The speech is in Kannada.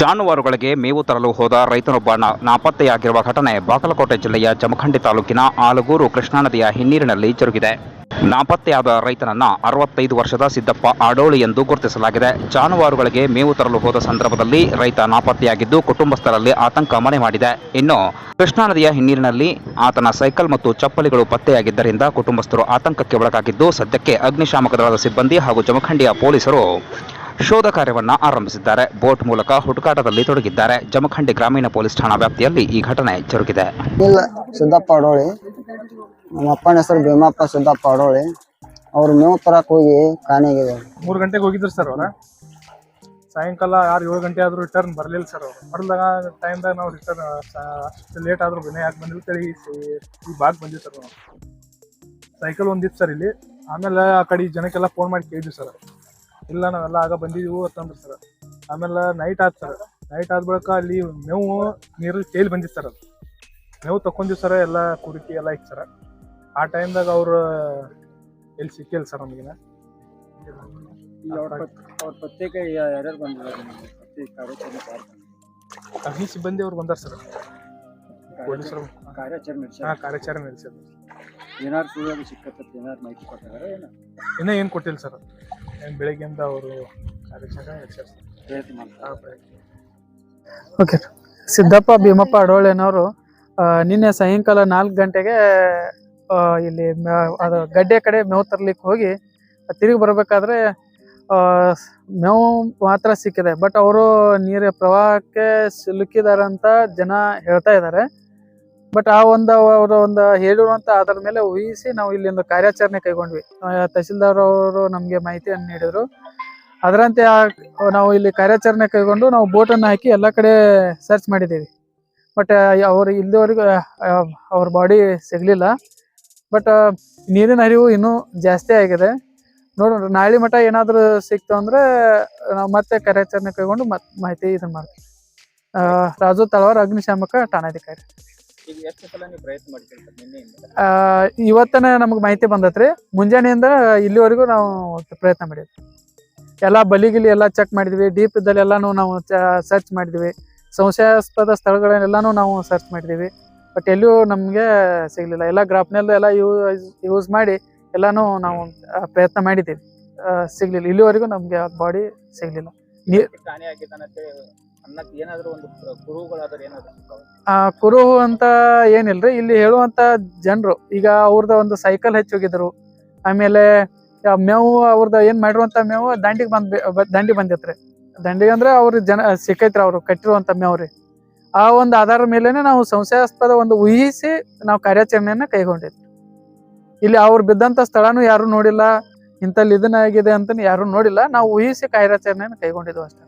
ಜಾನುವಾರುಗಳಿಗೆ ಮೇವು ತರಲು ಹೋದ ರೈತನೊಬ್ಬ ನಾಪತ್ತೆಯಾಗಿರುವ ಘಟನೆ ಬಾಗಲಕೋಟೆ ಜಿಲ್ಲೆಯ ಜಮಖಂಡಿ ತಾಲೂಕಿನ ಆಲಗೂರು ಕೃಷ್ಣಾ ನದಿಯ ಹಿನ್ನೀರಿನಲ್ಲಿ ಜರುಗಿದೆ. ನಾಪತ್ತೆಯಾದ ರೈತನನ್ನ 65 ವರ್ಷದ ಸಿದ್ದಪ್ಪ ಆಡೋಳಿ ಎಂದು ಗುರುತಿಸಲಾಗಿದೆ. ಜಾನುವಾರುಗಳಿಗೆ ಮೇವು ತರಲು ಹೋದ ಸಂದರ್ಭದಲ್ಲಿ ರೈತ ನಾಪತ್ತೆಯಾಗಿದ್ದು ಕುಟುಂಬಸ್ಥರಲ್ಲಿ ಆತಂಕ ಮನೆ ಮಾಡಿದೆ. ಇನ್ನು ಕೃಷ್ಣಾ ನದಿಯ ಹಿನ್ನೀರಿನಲ್ಲಿ ಆತನ ಸೈಕಲ್ ಮತ್ತು ಚಪ್ಪಲಿಗಳು ಪತ್ತೆಯಾಗಿದ್ದರಿಂದ ಕುಟುಂಬಸ್ಥರು ಆತಂಕಕ್ಕೆ ಒಳಗಾಗಿದ್ದು, ಸದ್ಯಕ್ಕೆ ಅಗ್ನಿಶಾಮಕ ದಳದ ಸಿಬ್ಬಂದಿ ಹಾಗೂ ಜಮಖಂಡಿಯ ಪೊಲೀಸರು ಶೋಧ ಕಾರ್ಯವನ್ನು ಆರಂಭಿಸಿದ್ದಾರೆ. ಬೋಟ್ ಮೂಲಕ ಹುಡುಕಾಟದಲ್ಲಿ ತೊಡಗಿದ್ದಾರೆ. ಜಮಖಂಡಿ ಗ್ರಾಮೀಣ ಪೊಲೀಸ್ ಠಾಣಾ ವ್ಯಾಪ್ತಿಯಲ್ಲಿ ಈ ಘಟನೆ ಜರುಗಿದೆ. ಸಿದ್ದಪ್ಪ ಅಡೋಳಿ, ನಮ್ಮ ಅಪ್ಪನ ಹೆಸರು ಭೀಮಪ್ಪ ಸಿದ್ದಪ್ಪ ಅಡೋಳಿ. ಅವ್ರು ಮೇವು ತರಕ್ ಹೋಗಿ ಕಾಣೆಗಿದೆ. 3 ಗಂಟೆಗೆ ಹೋಗಿದ್ರು ಸರ್. ಅವ್ರ ಸಾಯಂಕಾಲ 6-7 ಗಂಟೆ ಆದ್ರೂ ರಿಟರ್ನ್ ಬರಲಿಲ್ಲ ಸರ್. ಅವ್ರು ಬರದಾಗ ಟೈಮ್ದಾಗ ನಾವು ರಿಟರ್ನ್ ಅಷ್ಟು ಲೇಟ್ ಆದ್ರೂ ಯಾಕೆ ಬಂದಿಲ್ಲ ತಳಿ ಈ ಭಾಗ ಬಂದಿವಿ ಸರ್. ನಾವು ಸೈಕಲ್ ಒಂದಿತ್ತು ಸರ್ ಇಲ್ಲಿ. ಆಮೇಲೆ ಆ ಕಡೆ ಜನಕ್ಕೆಲ್ಲ ಫೋನ್ ಮಾಡಿ ಕೇಳಿದ್ವಿ ಸರ್. ಇಲ್ಲ ನಾವೆಲ್ಲ ಆಗ ಬಂದಿದ್ದೀವಿ ಅಂತಂದ್ರು ಸರ್. ಆಮೇಲೆ ನೈಟ್ ಆಯ್ತು ಸರ್. ನೈಟ್ ಆದ ಬಳಿಕ ಅಲ್ಲಿ ಮೇವು ನೀರಲ್ಲಿ ತೇಲಿ ಬಂದಿತ್ತು ಸರ್. ಅದು ಮೇವು ತಗೊಂಡಿವಿ ಸರ್. ಎಲ್ಲ ಕುರಿಕಿ ಎಲ್ಲ ಇತ್ತು ಸರ್. ಆ ಟೈಮ್ದಾಗ ಅವ್ರು ಎಲ್ಲಿ ಸಿಕ್ಕಿಲ್ಲ ಸರ್ ನಮಗಿನ. ಅಗ್ನಿ ಸಿಬ್ಬಂದಿ ಅವ್ರು ಬಂದಾರ ಸರ್. ಪೊಲೀಸರು ಕಾರ್ಯಾಚರಣೆ ನಡೆಸಿದ್ರು. ಇನ್ನೂ ಏನು ಕೊಟ್ಟಿಲ್ಲ ಸರ್. ಬೆಳಗ್ಗೆಯಿಂದ ಅವರು ಕಾರ್ಯಾಚರಣೆ ನಡೆಸ್ತಾರೆ. ಓಕೆ. ಸಿದ್ದಪ್ಪ ಭೀಮಪ್ಪ ಅಡೋಳಿನವರು ನಿನ್ನೆ ಸಾಯಂಕಾಲ 4 ಗಂಟೆಗೆ ಇಲ್ಲಿ ಅದು ಗಡ್ಡೆ ಕಡೆ ಮೇವು ತರ್ಲಿಕ್ಕೆ ಹೋಗಿ ತಿರುಗಿ ಬರಬೇಕಾದ್ರೆ ಮೇವು ಮಾತ್ರ ಸಿಕ್ಕಿದೆ. ಬಟ್ ಅವರು ನೀರಿನ ಪ್ರವಾಹಕ್ಕೆ ಸಿಲುಕಿದಾರೆ ಅಂತ ಜನ ಹೇಳ್ತಾ ಇದ್ದಾರೆ. ಬಟ್ ಅವರು ಹೇಳಿರುವಂತ ಅದರ ಮೇಲೆ ಊಹಿಸಿ ನಾವು ಇಲ್ಲಿ ಒಂದು ಕಾರ್ಯಾಚರಣೆ ಕೈಗೊಂಡ್ವಿ. ತಹಸೀಲ್ದಾರ್ ಅವರು ನಮಗೆ ಮಾಹಿತಿಯನ್ನು ನೀಡಿದ್ರು. ಅದರಂತೆ ನಾವು ಇಲ್ಲಿ ಕಾರ್ಯಾಚರಣೆ ಕೈಗೊಂಡು ನಾವು ಬೋಟನ್ನು ಹಾಕಿ ಎಲ್ಲ ಕಡೆ ಸರ್ಚ್ ಮಾಡಿದ್ದೀವಿ. ಬಟ್ ಅವರು ಇಲ್ಲಿವರೆಗೂ ಅವ್ರ ಬಾಡಿ ಸಿಗಲಿಲ್ಲ. ಬಟ್ ನೀರಿನ ಹರಿವು ಇನ್ನೂ ಜಾಸ್ತಿ ಆಗಿದೆ. ನೋಡೋಣ, ನಾಳೆ ಮಟ್ಟ ಏನಾದರೂ ಸಿಕ್ತು ಅಂದರೆ ನಾವು ಮತ್ತೆ ಕಾರ್ಯಾಚರಣೆ ಕೈಗೊಂಡು ಮಾಹಿತಿ ಇದನ್ನು ಮಾಡ್ತೀವಿ. ರಾಜು ತಳವಾರ್, ಅಗ್ನಿಶಾಮಕ ಠಾಣಾಧಿಕಾರಿ. ಇವತ್ತನೇ ನಮ್ಗೆ ಮಾಹಿತಿ ಬಂದತ್ರಿ. ಮುಂಜಾನೆಯಿಂದ ಇಲ್ಲಿವರೆಗೂ ನಾವು ಪ್ರಯತ್ನ ಮಾಡಿದ್ವಿ. ಎಲ್ಲ ಬಲಿಗಿಲಿ ಎಲ್ಲ ಚೆಕ್ ಮಾಡಿದ್ವಿ. ಡೀಪ್ ಇದ್ದಲ್ಲಿ ಎಲ್ಲಾನು ನಾವು ಸರ್ಚ್ ಮಾಡಿದ್ವಿ. ಸಂಶಯಾಸ್ಪದ ಸ್ಥಳಗಳನ್ನೆಲ್ಲಾನು ನಾವು ಸರ್ಚ್ ಮಾಡಿದ್ವಿ. ಬಟ್ ಎಲ್ಲಿಯೂ ನಮಗೆ ಸಿಗಲಿಲ್ಲ. ಎಲ್ಲ ಗ್ರಾಫ್ನೆಲ್ಲ ಎಲ್ಲ ಯೂಸ್ ಮಾಡಿ ಎಲ್ಲಾನು ನಾವು ಪ್ರಯತ್ನ ಮಾಡಿದ್ದೀವಿ. ಸಿಗ್ಲಿಲ್ಲ. ಇಲ್ಲಿವರೆಗೂ ನಮಗೆ ಬಾಡಿ ಸಿಗ್ಲಿಲ್ಲ. ಕುರುಹು ಅಂತ ಏನಿಲ್ರಿ. ಇಲ್ಲಿ ಹೇಳುವಂತ ಜನರು ಈಗ ಅವ್ರದ ಒಂದು ಸೈಕಲ್ ಹೆಚ್ಚೋಗಿದ್ರು. ಆಮೇಲೆ ಮೇವು ಅವ್ರದ ಏನ್ ಮಾಡಿರುವಂತ ಮೇವು ದಂಡಿ ಬಂದಿತ್ರಿ. ದಂಡಿಗೆ ಅಂದ್ರೆ ಅವ್ರ ಜನ ಸಿಕ್ಕೈತ್ರಿ. ಅವ್ರು ಕಟ್ಟಿರುವಂತ ಮೇವ್ರಿ. ಆ ಒಂದು ಆಧಾರ ಮೇಲೆನೆ ನಾವು ಸಂಶಯಾಸ್ಪದ ಒಂದು ಊಹಿಸಿ ನಾವು ಕಾರ್ಯಾಚರಣೆಯನ್ನ ಕೈಗೊಂಡಿದ್ವಿ. ಇಲ್ಲಿ ಅವ್ರು ಬಿದ್ದಂತ ಸ್ಥಳನು ಯಾರು ನೋಡಿಲ್ಲ. ಇಂಥಲ್ಲಿ ಇದನ್ನ ಆಗಿದೆ ಅಂತ ಯಾರು ನೋಡಿಲ್ಲ. ನಾವು ಊಹಿಸಿ ಕಾರ್ಯಾಚರಣೆಯನ್ನು ಕೈಗೊಂಡಿದ್ವಿ ಅಷ್ಟೇ.